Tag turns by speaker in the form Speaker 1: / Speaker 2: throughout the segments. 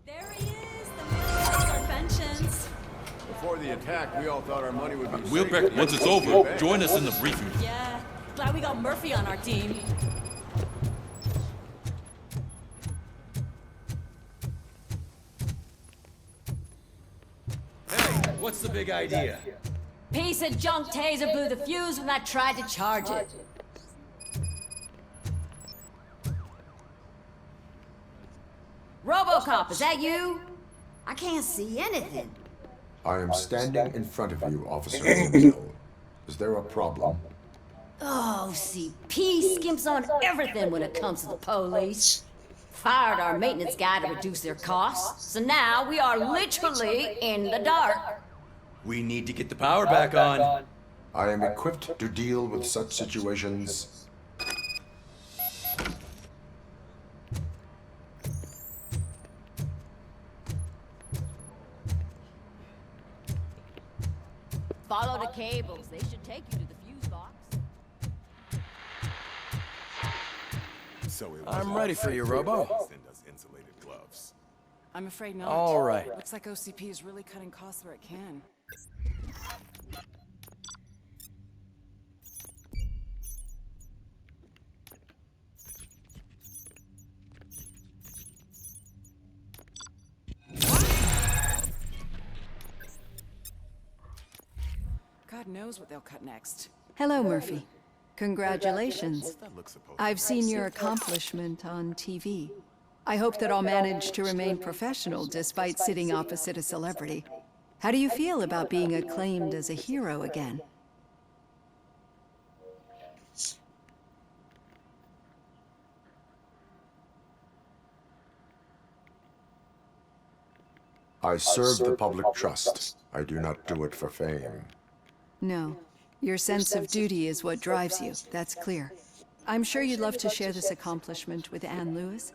Speaker 1: There he is, the man of our pensions.
Speaker 2: Before the attack, we all thought our money would be
Speaker 3: We'll
Speaker 2: safe.
Speaker 3: once it's over, join us in the briefing.
Speaker 1: Yeah, glad we got Murphy on our team.
Speaker 3: Hey, what's the big idea?
Speaker 1: Piece of junk taser blew the fuse when I tried to charge it. Robocop, is that you? I can't see anything.
Speaker 4: I am standing in front of you, Officer O'Neill. Is there a problem?
Speaker 1: Oh, CP skimps on everything when it comes to the police. Fired our maintenance guy to reduce their costs, so now we are literally in the dark.
Speaker 3: We need to get the power back on.
Speaker 4: I am equipped to deal with such situations.
Speaker 1: Follow the cables. They should take you to the fuse box.
Speaker 5: I'm ready for you, Robo.
Speaker 6: Send us insulated gloves.
Speaker 7: I'm afraid not.
Speaker 5: All right.
Speaker 7: Looks like OCP is really cutting costs where it can. God knows what they'll cut next.
Speaker 8: Hello, Murphy. Congratulations.
Speaker 6: That looks supposed
Speaker 8: I've seen your accomplishment on TV. I hope that I'll manage to remain professional despite sitting opposite a celebrity. How do you feel about being acclaimed as a hero again?
Speaker 4: I serve the public trust. I do not do it for fame.
Speaker 8: No. Your sense of duty is what drives you, that's clear. I'm sure you'd love to share this accomplishment with Anne Lewis.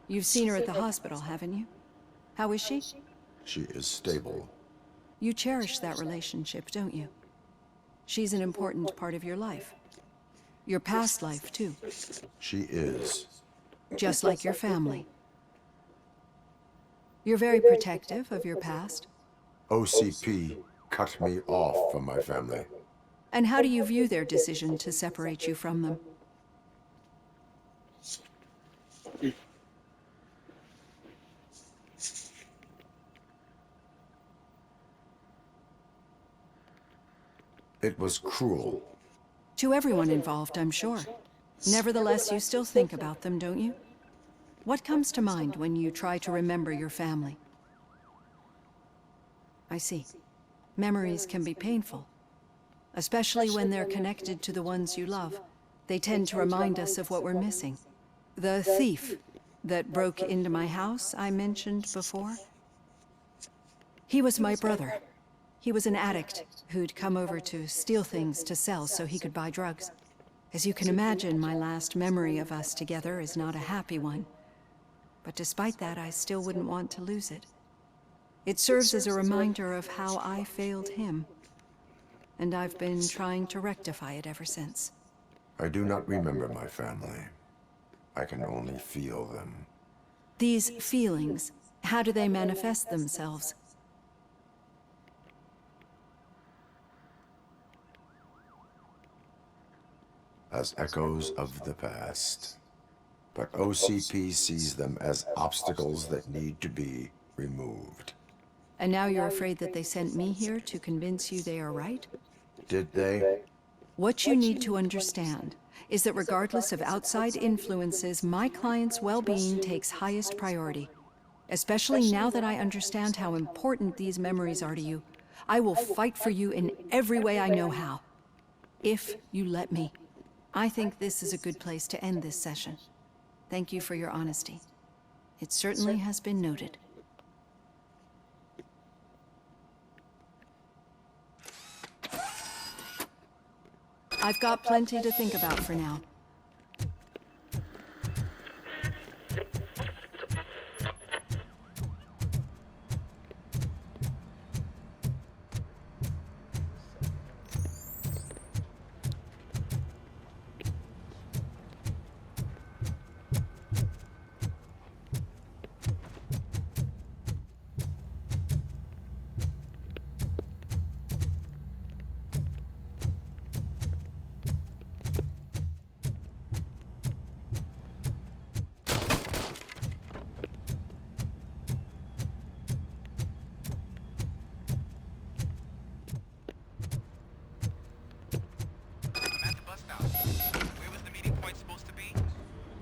Speaker 8: You've seen her at the hospital, haven't you? How is she?
Speaker 4: She is stable.
Speaker 8: You cherish that relationship, don't you? She's an important part of your life. Your past life, too.
Speaker 4: She is.
Speaker 8: Just like your family. You're very protective of your past.
Speaker 4: OCP cut me off from my family.
Speaker 8: And how do you view their decision to separate you from them?
Speaker 4: It was cruel.
Speaker 8: To everyone involved, I'm sure. Nevertheless, you still think about them, don't you? What comes to mind when you try to remember your family? I see. Memories can be painful, especially when they're connected to the ones you love. They tend to remind us of what we're missing. The thief that broke into my house I mentioned before? He was my brother. He was an addict who'd come over to steal things to sell so he could buy drugs. As you can imagine, my last memory of us together is not a happy one. But despite that, I still wouldn't want to lose it. It serves as a reminder of how I failed him. And I've been trying to rectify it ever since.
Speaker 4: I do not remember my family. I can only feel them.
Speaker 8: These feelings, how do they manifest themselves?
Speaker 4: As echoes of the past. But OCP sees them as obstacles that need to be removed.
Speaker 8: And now you're afraid that they sent me here to convince you they are right?
Speaker 4: Did they?
Speaker 8: What you need to understand is that regardless of outside influences, my client's well-being takes highest priority. Especially now that I understand how important these memories are to you, I will fight for you in every way I know how. If you let me. I think this is a good place to end this session. Thank you for your honesty. It certainly has been noted. I've got plenty to think about for now.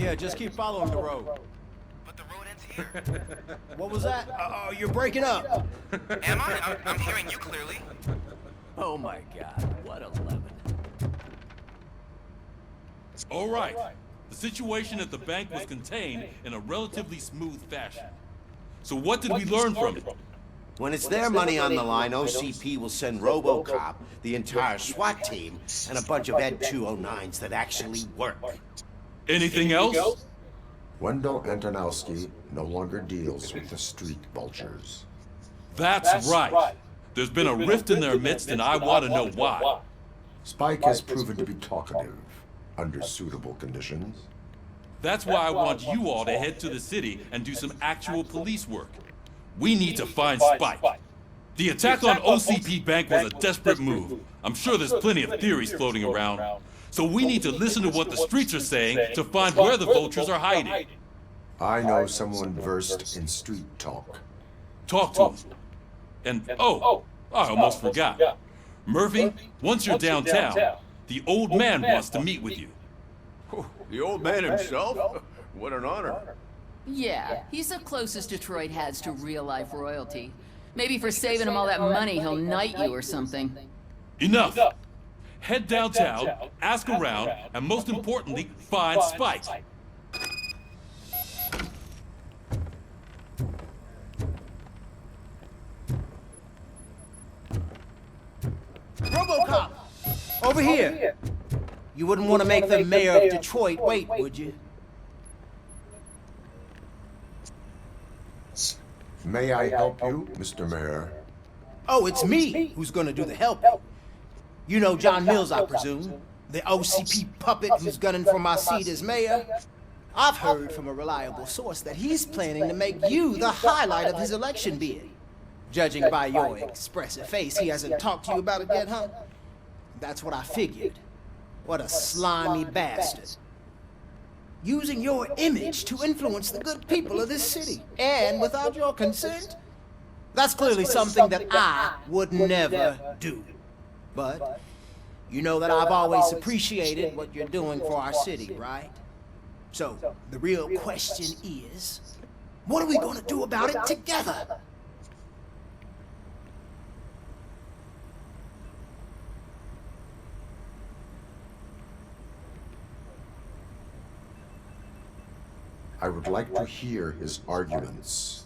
Speaker 5: Yeah, just keep following the road.
Speaker 9: But the road ends here.
Speaker 5: What was that? Oh, you're breaking up.
Speaker 9: Am I? I'm hearing you clearly.
Speaker 5: Oh my God, what a lemon.
Speaker 10: All right. The situation at the bank was contained in a relatively smooth fashion. So what did we learn from it?
Speaker 11: When it's their money on the line, OCP will send Robocop, the entire SWAT team, and a bunch of Ed 209s that actually work.
Speaker 10: Anything else?
Speaker 4: Wendell Antonowski no longer deals with the street vultures.
Speaker 10: That's right. There's been a rift in their midst, and I want to know why.
Speaker 4: Spike has proven to be talkative under suitable conditions.
Speaker 10: That's why I want you all to head to the city and do some actual police work. We need to find Spike. The attack on OCP Bank was a desperate move. I'm sure there's plenty of theories floating around. So we need to listen to what the streets are saying to find where the vultures are hiding.
Speaker 4: I know someone versed in street talk.
Speaker 10: Talk to him. And, oh, I almost forgot. Murphy, once you're downtown, the old man wants to meet with you.
Speaker 2: The old man himself? What an honor.
Speaker 1: Yeah, he's the closest Detroit has to real-life royalty. Maybe for saving him all that money, he'll knight you or something.
Speaker 10: Enough. Head downtown, ask around, and most importantly, find Spike.
Speaker 5: Robocop! Over here! You wouldn't want to make the mayor of Detroit wait, would you?
Speaker 4: May I help you, Mr. Mayor?
Speaker 5: Oh, it's me who's gonna do the helping. You know John Mills, I presume? The OCP puppet who's gunning for my seat as mayor? I've heard from a reliable source that he's planning to make you the highlight of his election bid. Judging by your expressive face, he hasn't talked to you about it yet, huh? That's what I figured. What a slimy bastard. Using your image to influence the good people of this city, and without your consent? That's clearly something that I would never do. But you know that I've always appreciated what you're doing for our city, right? So, the real question is, what are we gonna do about it together?
Speaker 4: I would like to hear his arguments.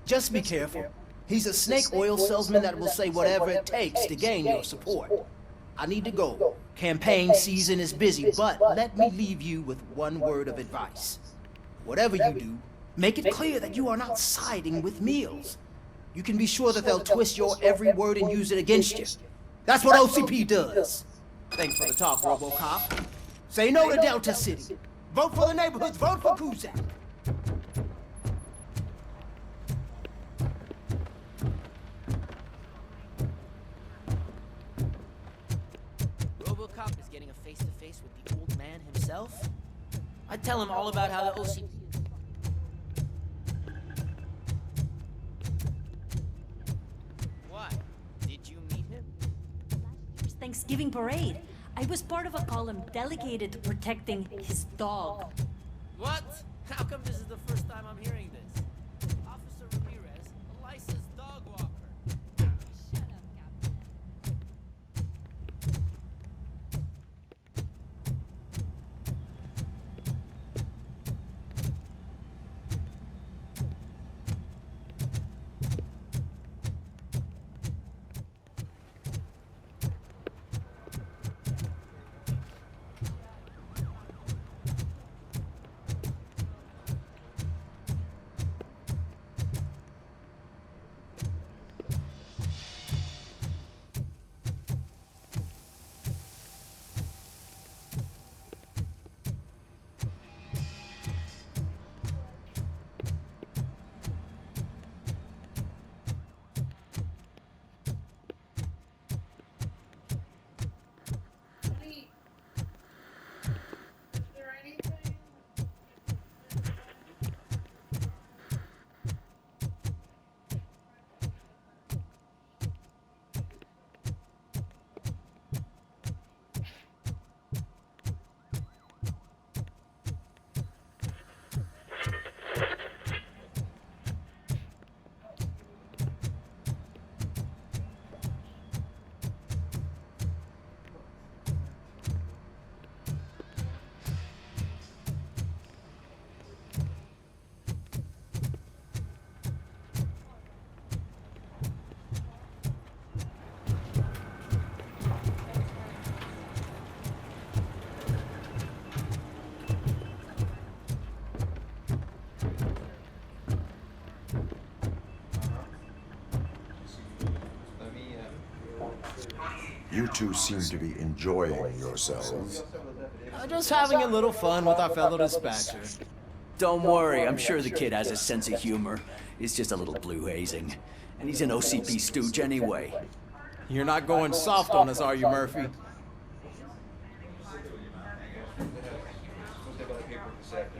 Speaker 5: Just be careful. He's a snake oil salesman that will say whatever it takes to gain your support. I need to go. Campaign season is busy, but let me leave you with one word of advice. Whatever you do, make it clear that you are not siding with Mills. You can be sure that they'll twist your every word and use it against you. That's what OCP does. Thanks for the talk, Robocop. Say no to Delta City. Vote for the neighborhoods. Vote for Kuzak.
Speaker 12: Robocop is getting a face-to-face with the old man himself? I'd tell him all about how the OCP... What? Did you meet him?
Speaker 13: Last year's Thanksgiving parade. I was part of a column delegated to protecting his dog.
Speaker 12: What? How come this is the first time I'm hearing this? Officer Ramirez, a licensed dog walker.
Speaker 13: Shut up, Captain.
Speaker 4: two seem to be enjoying yourselves.
Speaker 5: Just having a little fun with our fellow dispatcher.
Speaker 12: Don't worry, I'm sure the kid has a sense of humor. It's just a little blue hazing. And he's an OCP stooge anyway.
Speaker 5: You're not going soft on us, are you, Murphy?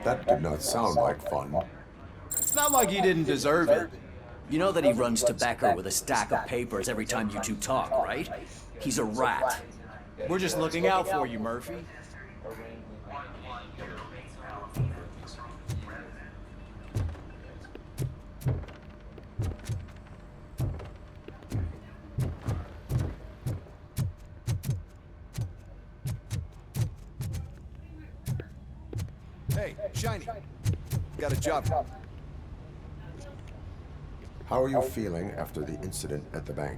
Speaker 4: That did not sound like fun.
Speaker 5: It's not like he didn't deserve it.
Speaker 12: You know that he runs tobacco with a stack of papers every time you two talk, right? He's a rat.
Speaker 5: We're just looking out for you, Murphy.
Speaker 2: Hey, Shiny. Got a job.
Speaker 4: How are you feeling after the incident at the bank?